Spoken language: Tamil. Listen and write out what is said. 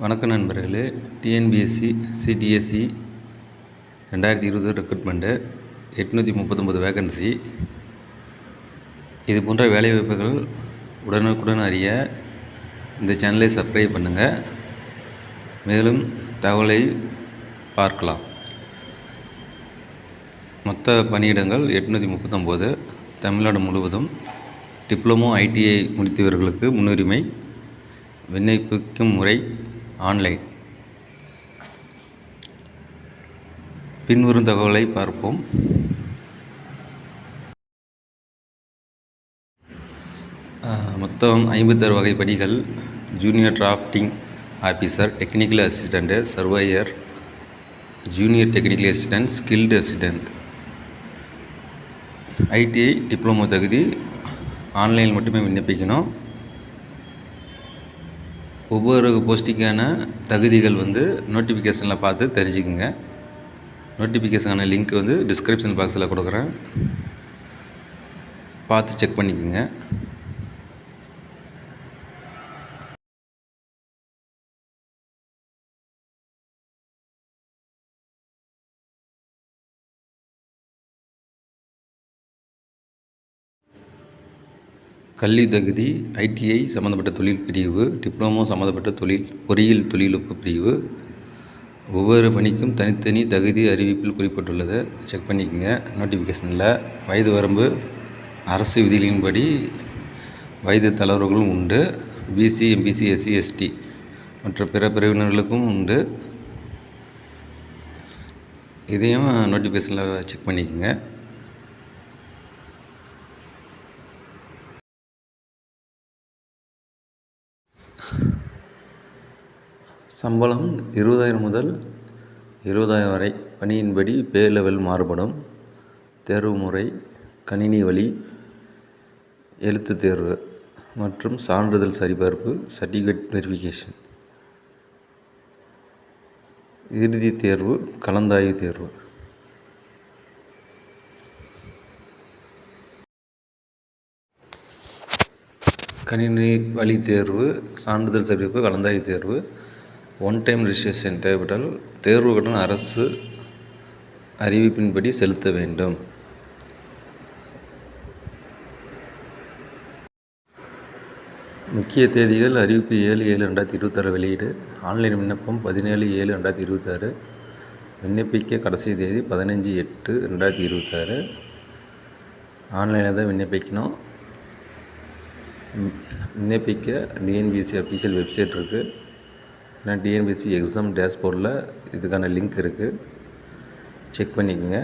வணக்கம் நண்பர்களே. TNPSC CDSC 2020 recruitment 839 vacancy. இது போன்ற வேலைவாய்ப்புகள் உடனுக்குடன் அறிய இந்த சேனலை சப்ஸ்கிரைப் பண்ணுங்கள். மேலும் தகவலை பார்க்கலாம். மொத்த பணியிடங்கள் 839. தமிழ்நாடு முழுவதும் டிப்ளமோ ஐடிஐ முடித்தவர்களுக்கு முன்னுரிமை. விண்ணப்பிக்கும் முறை ஆன்லைன். பின்வரும் தகவலை பார்ப்போம். மொத்தம் 56 வகை பணிகள். Junior drafting officer, technical assistant, surveyor, junior technical assistant, skilled assistant. ITI diploma தகுதி. ஆன்லைனில் மட்டுமே விண்ணப்பிக்கணும். ஒவ்வொரு போஸ்டிங்கான தகுதிகள் நோட்டிஃபிகேஷனில் பார்த்து தெரிஞ்சுக்குங்க. நோட்டிஃபிகேஷனான லிங்க் டிஸ்கிரிப்ஷன் பாக்ஸில் கொடுக்குறேன், பார்த்து செக் பண்ணிக்கோங்க. கல்வி தகுதி. ஐடிஐ சம்மந்தப்பட்ட தொழில் பிரிவு, டிப்ளமோ சம்மந்தப்பட்ட பொறியியல் தொழில்நுட்ப பிரிவு. ஒவ்வொரு பணிக்கும் தனித்தனி தகுதி அறிவிப்பில் குறிப்பிட்டுள்ளதை செக் பண்ணிக்கோங்க. நோட்டிஃபிகேஷனில் வயது வரம்பு அரசு விதிகளின்படி வயது தளர்வுகளும் உண்டு. பிசி, எம்பிசி, எஸ்சி, எஸ்டி மற்ற பிற பிரிவினர்களுக்கும் உண்டு. இதையும் நோட்டிஃபிகேஷனில் செக் பண்ணிக்கோங்க. சம்பளம் 20,000 முதல் 20,000 வரை. பணியின்படி பே லெவல் மாறுபடும். தேர்வு முறை கணினி வழி, எழுத்துத் தேர்வு மற்றும் சான்றிதழ் சரிபார்ப்பு, சர்டிஃபிகேட் வெரிஃபிகேஷன். இறுதித் தேர்வு கலந்தாய்வு தேர்வு. கணினி வழி தேர்வு, சான்றிதழ் சரிபார்ப்பு, கலந்தாய்வு தேர்வு. ஒன் டைம் ரிஜிஸ்ட்ரேஷன் தேவைப்பட்டால் தேர்வு கட்டணம் அரசு அறிவிப்பின்படி செலுத்த வேண்டும். முக்கிய தேதிகள். அறிவிப்பு 7/7/2026 வெளியீடு. ஆன்லைன் விண்ணப்பம் 17/7/2026. விண்ணப்பிக்க கடைசி தேதி 15/8/2026. ஆன்லைனில் தான் விண்ணப்பிக்கணும். விண்ணப்பிக்க டிஎன்பிஎஸ்சி அஃபிஷியல் வெப்சைட் இருக்குது. ஏன்னா டிஎன்பிஎஸ்சி எக்ஸாம் டேஷ்போர்டில் இதுக்கான லிங்க் இருக்குது, செக் பண்ணிக்கோங்க.